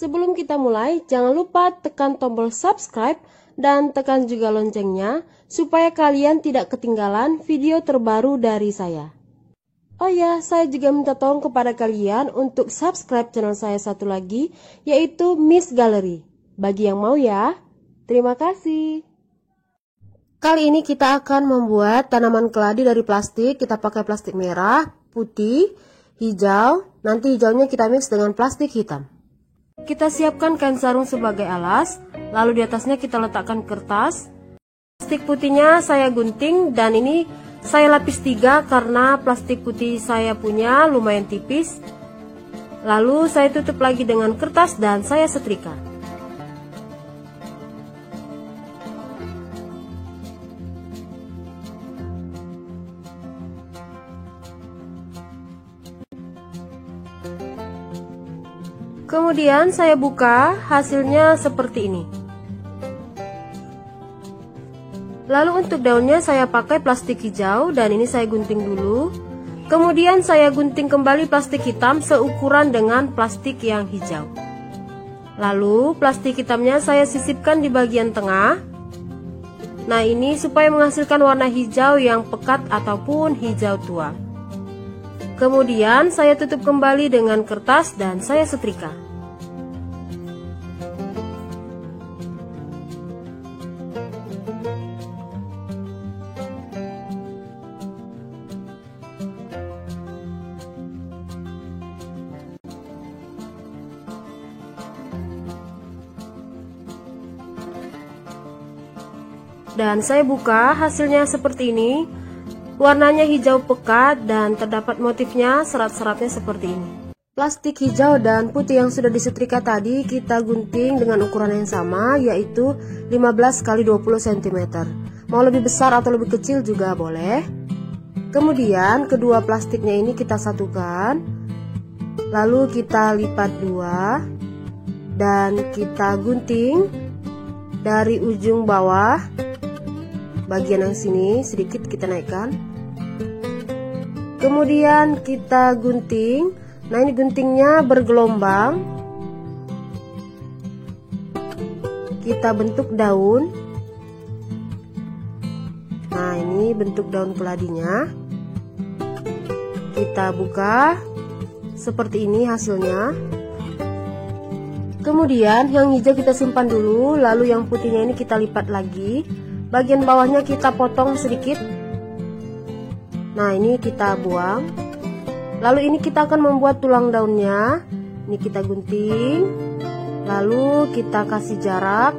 Sebelum kita mulai, jangan lupa tekan tombol subscribe dan tekan juga loncengnya supaya kalian tidak ketinggalan video terbaru dari saya. Oh ya, saya juga minta tolong kepada kalian untuk subscribe channel saya satu lagi, yaitu Miss Gallery. Bagi yang mau ya, terima kasih. Kali ini kita akan membuat tanaman keladi dari plastik. Kita pakai plastik merah, putih, hijau. Nanti hijaunya kita mix dengan plastik hitam. Kita siapkan kain sarung sebagai alas, lalu di atasnya kita letakkan kertas. Plastik putihnya saya gunting dan ini saya lapis 3 karena plastik putih saya punya lumayan tipis. Lalu saya tutup lagi dengan kertas dan saya setrika. Kemudian saya buka, hasilnya seperti ini. Lalu untuk daunnya saya pakai plastik hijau dan ini saya gunting dulu. Kemudian saya gunting kembali plastik hitam seukuran dengan plastik yang hijau. Lalu plastik hitamnya saya sisipkan di bagian tengah. Nah, ini supaya menghasilkan warna hijau yang pekat ataupun hijau tua. Kemudian saya tutup kembali dengan kertas dan saya setrika. Dan saya buka, hasilnya seperti ini. Warnanya hijau pekat dan terdapat motifnya, serat-seratnya seperti ini. Plastik hijau dan putih yang sudah disetrika tadi kita gunting dengan ukuran yang sama, yaitu 15 x 20 cm. Mau lebih besar atau lebih kecil juga boleh. Kemudian kedua plastiknya ini kita satukan, lalu kita lipat 2 dan kita gunting dari ujung bawah. Bagian yang sini sedikit kita naikkan. Kemudian kita gunting. Nah, ini guntingnya bergelombang. Kita bentuk daun. Nah, ini bentuk daun keladinya. Kita buka. Seperti ini hasilnya. Kemudian yang hijau kita simpan dulu, lalu yang putihnya ini kita lipat lagi. Bagian bawahnya kita potong sedikit. Nah, ini kita buang. Lalu ini kita akan membuat tulang daunnya. Ini kita gunting. Lalu kita kasih jarak.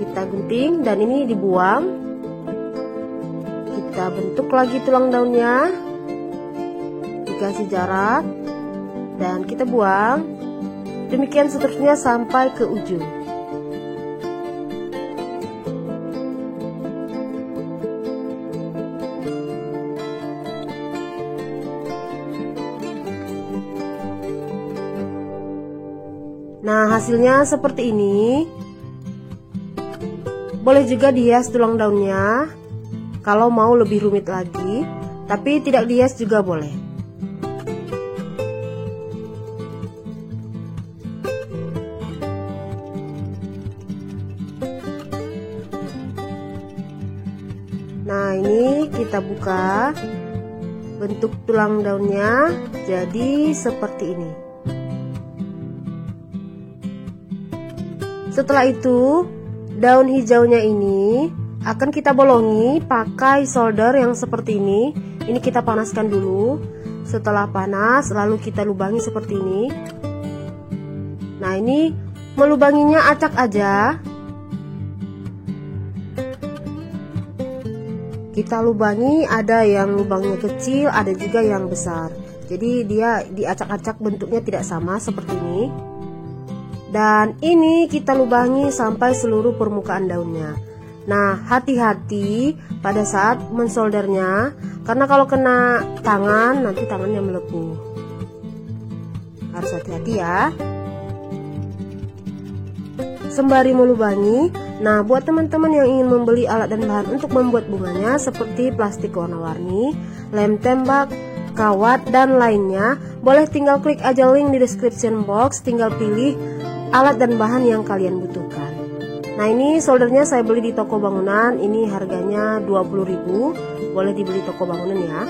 Kita gunting dan ini dibuang. Kita bentuk lagi tulang daunnya. Dikasih jarak dan kita buang. Demikian seterusnya sampai ke ujung. Nah, hasilnya seperti ini. Boleh juga dihias tulang daunnya kalau mau lebih rumit lagi, tapi tidak dihias juga boleh. Nah, ini kita buka. Bentuk tulang daunnya jadi seperti ini. Setelah itu, daun hijaunya ini akan kita bolongi pakai solder yang seperti ini. Ini kita panaskan dulu. Setelah panas, lalu kita lubangi seperti ini. Nah, ini melubanginya acak aja. Kita lubangi, ada yang lubangnya kecil, ada juga yang besar. Jadi dia diacak-acak, bentuknya tidak sama seperti ini. Dan ini kita lubangi sampai seluruh permukaan daunnya. Nah, hati-hati pada saat mensoldernya, karena kalau kena tangan nanti tangannya melepuh. Harus hati-hati ya. Sembari melubangi, nah buat teman-teman yang ingin membeli alat dan bahan untuk membuat bunganya seperti plastik warna-warni, lem tembak, kawat dan lainnya, boleh tinggal klik aja link di description box, tinggal pilih alat dan bahan yang kalian butuhkan. Nah, ini soldernya saya beli di toko bangunan. Ini harganya 20.000. Boleh dibeli toko bangunan ya.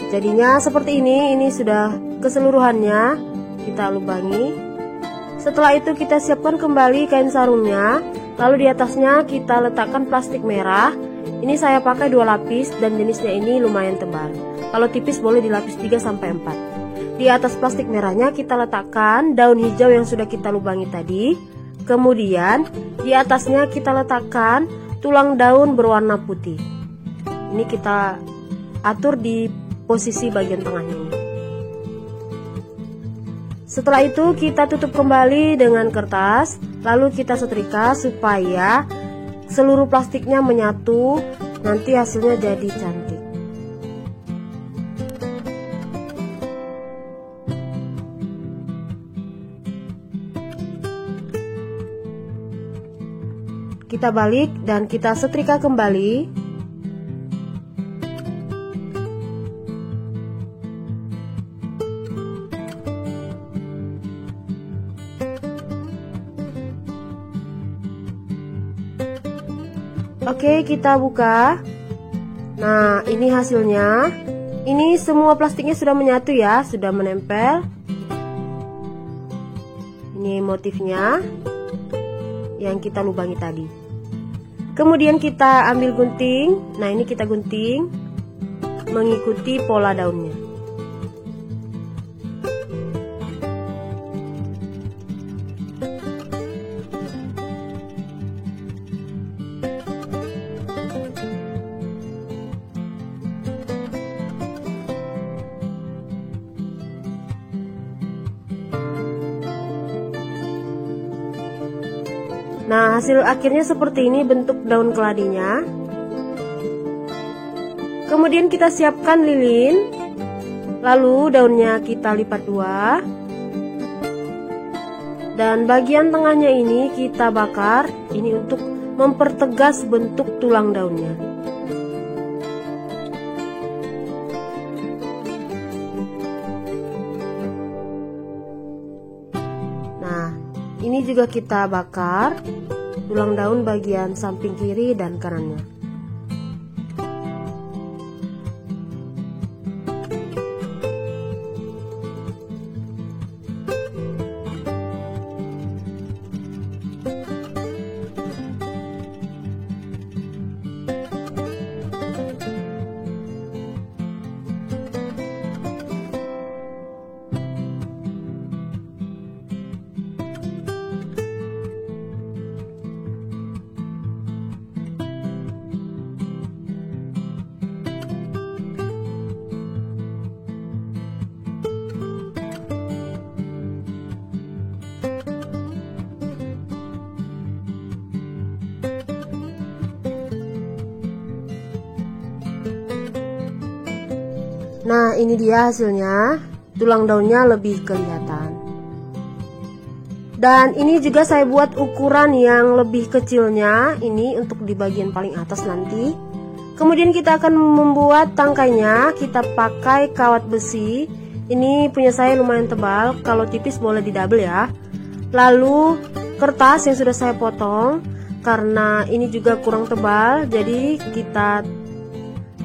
Jadinya seperti ini sudah keseluruhannya kita lubangi. Setelah itu kita siapkan kembali kain sarungnya. Lalu di atasnya kita letakkan plastik merah. Ini saya pakai 2 lapis dan jenisnya ini lumayan tebal. Kalau tipis boleh dilapis 3-4. Di atas plastik merahnya kita letakkan daun hijau yang sudah kita lubangi tadi. Kemudian di atasnya kita letakkan tulang daun berwarna putih. Ini kita atur di posisi bagian tengahnya ini. Setelah itu kita tutup kembali dengan kertas. Lalu kita setrika supaya seluruh plastiknya menyatu. Nanti hasilnya jadi cantik. Kita balik dan kita setrika kembali. Oke, kita buka. Nah, ini hasilnya. Ini semua plastiknya sudah menyatu ya, sudah menempel. Ini motifnya yang kita lubangi tadi. Kemudian kita ambil gunting. Nah, ini kita gunting mengikuti pola daunnya. Nah, hasil akhirnya seperti ini bentuk daun keladinya. Kemudian kita siapkan lilin. Lalu daunnya kita lipat 2. Dan bagian tengahnya ini kita bakar. Ini untuk mempertegas bentuk tulang daunnya. Nah, ini juga kita bakar tulang daun bagian samping kiri dan kanannya. Nah, ini dia hasilnya. Tulang daunnya lebih kelihatan. Dan ini juga saya buat ukuran yang lebih kecilnya. Ini untuk di bagian paling atas nanti. Kemudian kita akan membuat tangkainya. Kita pakai kawat besi. Ini punya saya lumayan tebal. Kalau tipis boleh di double ya. Lalu kertas yang sudah saya potong. Karena ini juga kurang tebal, jadi kita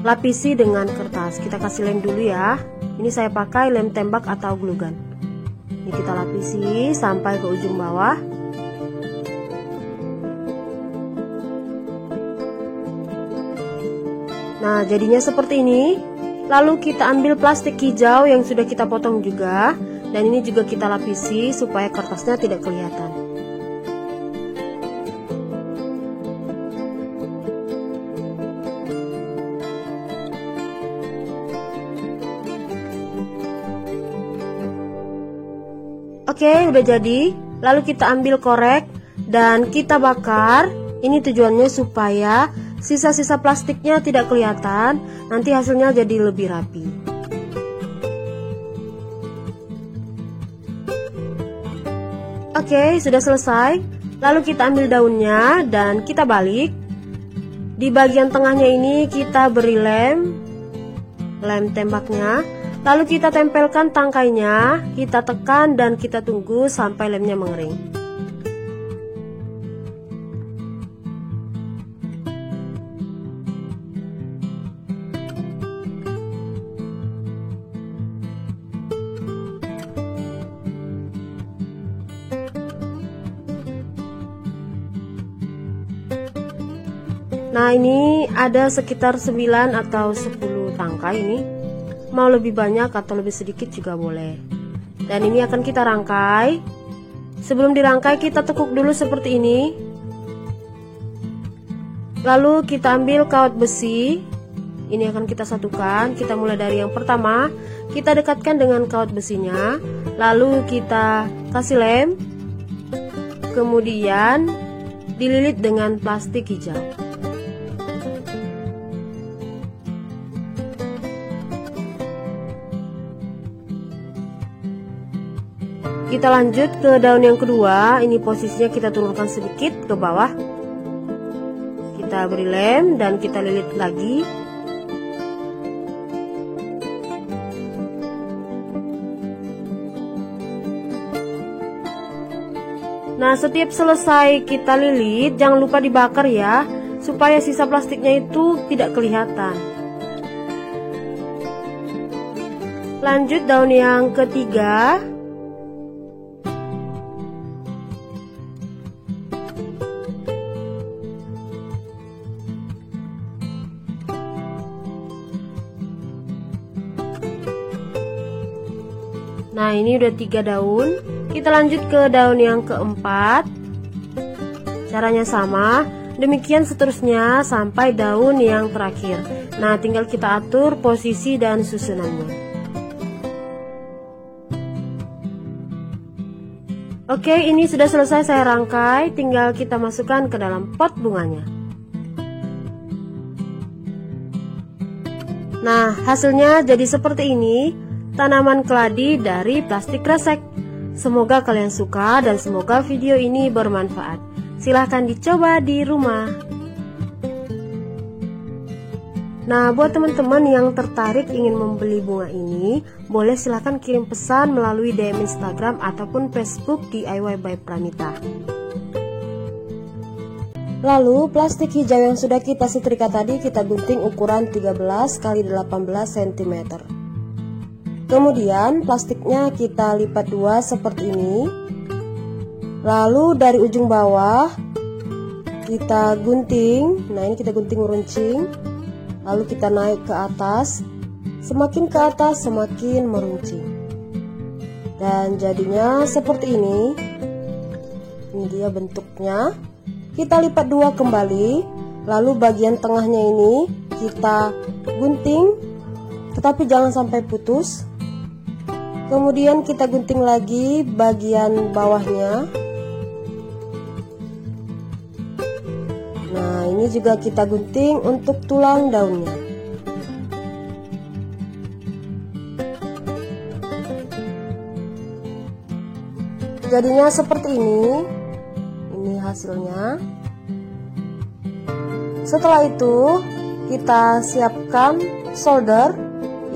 lapisi dengan kertas. Kita kasih lem dulu ya. Ini saya pakai lem tembak atau glue gun. Ini kita lapisi sampai ke ujung bawah. Nah, jadinya seperti ini. Lalu kita ambil plastik hijau yang sudah kita potong juga. Dan ini juga kita lapisi supaya kertasnya tidak kelihatan. Oke, udah jadi. Lalu kita ambil korek dan kita bakar. Ini tujuannya supaya sisa-sisa plastiknya tidak kelihatan. Nanti hasilnya jadi lebih rapi. Oke, sudah selesai. Lalu kita ambil daunnya dan kita balik. Di bagian tengahnya ini kita beri lem tembaknya. Lalu kita tempelkan tangkainya, kita tekan dan kita tunggu sampai lemnya mengering. Nah, ini ada sekitar 9 atau 10 tangkai ini. Mau lebih banyak atau lebih sedikit juga boleh. Dan ini akan kita rangkai. Sebelum dirangkai kita tekuk dulu seperti ini. Lalu kita ambil kawat besi. Ini akan kita satukan. Kita mulai dari yang pertama, kita dekatkan dengan kawat besinya. Lalu kita kasih lem. Kemudian dililit dengan plastik hijau. Kita lanjut ke daun yang kedua. Ini posisinya kita turunkan sedikit ke bawah. Kita beri lem dan kita lilit lagi. Nah, setiap selesai kita lilit, jangan lupa dibakar ya, supaya sisa plastiknya itu tidak kelihatan. Lanjut daun yang ketiga. Nah, ini udah 3 daun. Kita lanjut ke daun yang keempat. Caranya sama. Demikian seterusnya sampai daun yang terakhir. Nah, tinggal kita atur posisi dan susunannya. Oke, ini sudah selesai saya rangkai. Tinggal kita masukkan ke dalam pot bunganya. Nah, hasilnya jadi seperti ini. Tanaman keladi dari plastik kresek. Semoga kalian suka dan semoga video ini bermanfaat. Silahkan dicoba di rumah. Nah, buat teman-teman yang tertarik ingin membeli bunga ini, boleh silahkan kirim pesan melalui DM Instagram ataupun Facebook DIY by Pranita. Lalu plastik hijau yang sudah kita setrika tadi kita gunting ukuran 13 x 18 cm. Kemudian plastiknya kita lipat 2 seperti ini. Lalu dari ujung bawah kita gunting. Nah, ini kita gunting meruncing. Lalu kita naik ke atas. Semakin ke atas semakin meruncing. Dan jadinya seperti ini. Ini dia bentuknya. Kita lipat 2 kembali. Lalu bagian tengahnya ini kita gunting, tetapi jangan sampai putus. Kemudian kita gunting lagi bagian bawahnya. Nah, ini juga kita gunting untuk tulang daunnya. Jadinya seperti ini. Ini hasilnya. Setelah itu kita siapkan solder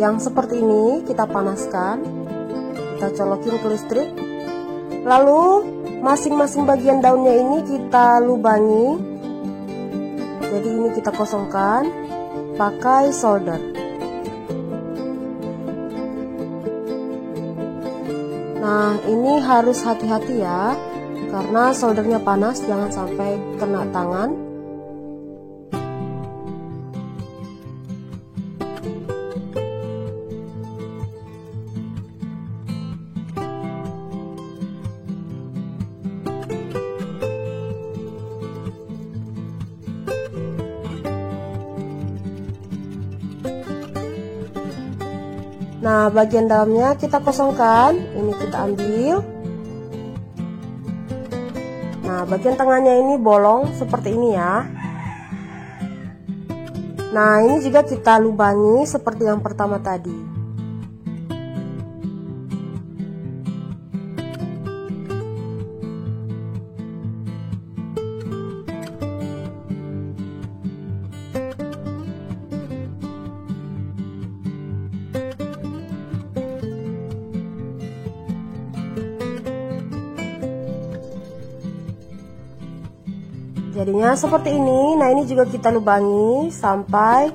yang seperti ini, kita panaskan. Kita colokin ke listrik. Lalu masing-masing bagian daunnya ini kita lubangi. Jadi ini kita kosongkan pakai solder. Nah, ini harus hati-hati ya, karena soldernya panas, jangan sampai kena tangan. Nah, bagian dalamnya kita kosongkan. Ini kita ambil. Nah, bagian tengahnya ini bolong seperti ini ya. Nah, ini juga kita lubangi seperti yang pertama tadi. Jadinya seperti ini. Nah, ini juga kita lubangi sampai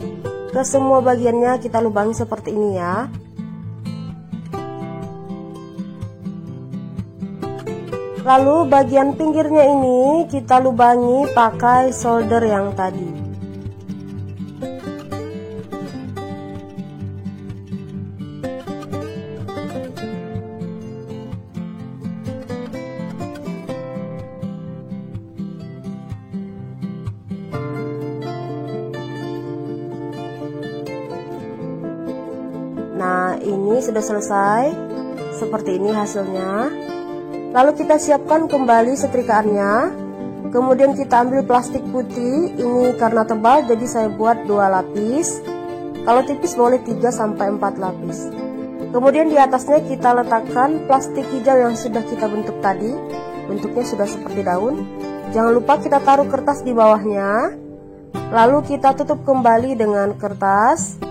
ke semua bagiannya, kita lubangi seperti ini ya. Lalu bagian pinggirnya ini kita lubangi pakai solder yang tadi. Nah, ini sudah selesai. Seperti ini hasilnya. Lalu kita siapkan kembali setrikaannya. Kemudian kita ambil plastik putih. Ini karena tebal jadi saya buat 2 lapis. Kalau tipis boleh 3-4 lapis. Kemudian di atasnya kita letakkan plastik hijau yang sudah kita bentuk tadi. Bentuknya sudah seperti daun. Jangan lupa kita taruh kertas di bawahnya. Lalu kita tutup kembali dengan kertas.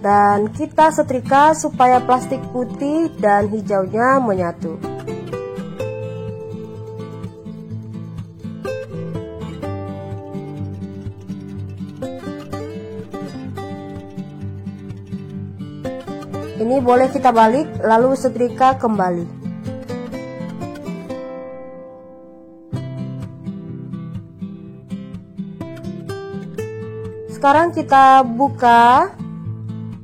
Dan kita setrika supaya plastik putih dan hijaunya menyatu. Ini boleh kita balik lalu setrika kembali. Sekarang kita buka.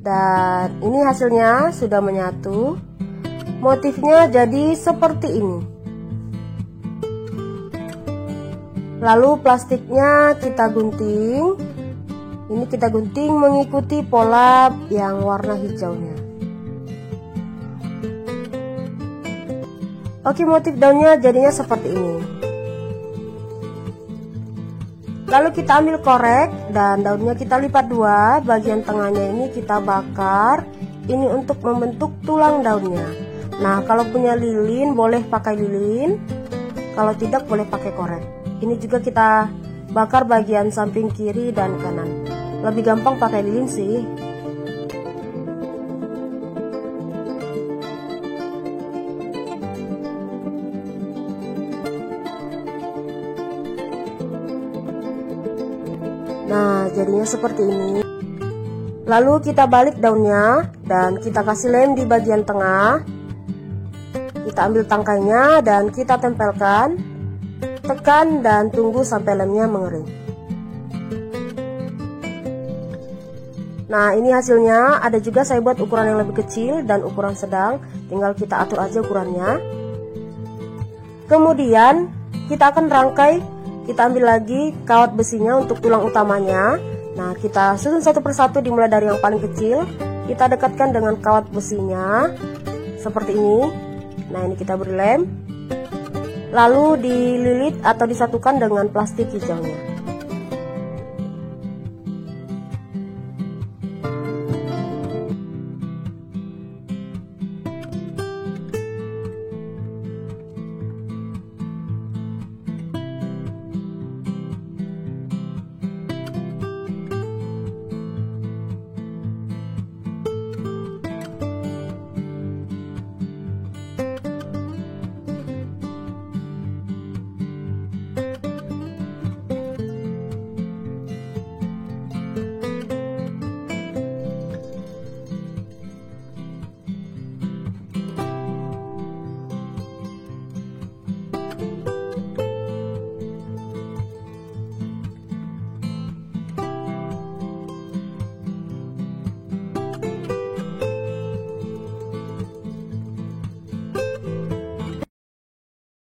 Dan ini hasilnya sudah menyatu. Motifnya jadi seperti ini. Lalu plastiknya kita gunting. Ini kita gunting mengikuti pola yang warna hijaunya. Oke, motif daunnya jadinya seperti ini. Lalu kita ambil korek dan daunnya kita lipat 2. Bagian tengahnya ini kita bakar. Ini untuk membentuk tulang daunnya. Nah, kalau punya lilin boleh pakai lilin. Kalau tidak boleh pakai korek. Ini juga kita bakar bagian samping kiri dan kanan. Lebih gampang pakai lilin sih. Nah, jadinya seperti ini. Lalu kita balik daunnya dan kita kasih lem di bagian tengah. Kita ambil tangkainya dan kita tempelkan. Tekan dan tunggu sampai lemnya mengering. Nah, ini hasilnya. Ada juga saya buat ukuran yang lebih kecil dan ukuran sedang. Tinggal kita atur aja ukurannya. Kemudian kita akan rangkai. Kita ambil lagi kawat besinya untuk tulang utamanya. Nah, kita susun satu persatu dimulai dari yang paling kecil. Kita dekatkan dengan kawat besinya seperti ini. Nah, ini kita beri lem. Lalu dililit atau disatukan dengan plastik hijaunya.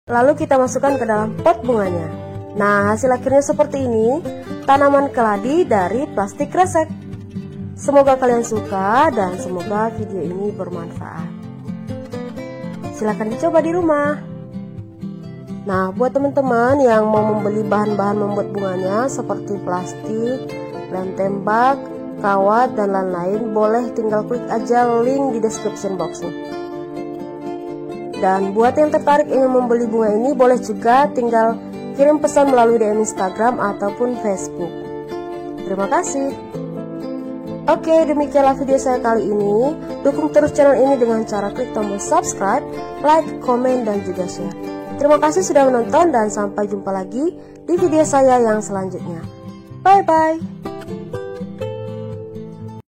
Lalu kita masukkan ke dalam pot bunganya. Nah, hasil akhirnya seperti ini. Tanaman keladi dari plastik kresek. Semoga kalian suka dan semoga video ini bermanfaat. Silahkan dicoba di rumah. Nah, buat teman-teman yang mau membeli bahan-bahan membuat bunganya seperti plastik, lem tembak, kawat, dan lain-lain, boleh tinggal klik aja link di description box nih. Dan buat yang tertarik ingin membeli bunga ini, boleh juga tinggal kirim pesan melalui DM Instagram ataupun Facebook. Terima kasih. Oke, demikianlah video saya kali ini. Dukung terus channel ini dengan cara klik tombol subscribe, like, komen, dan juga share. Terima kasih sudah menonton dan sampai jumpa lagi di video saya yang selanjutnya. Bye-bye.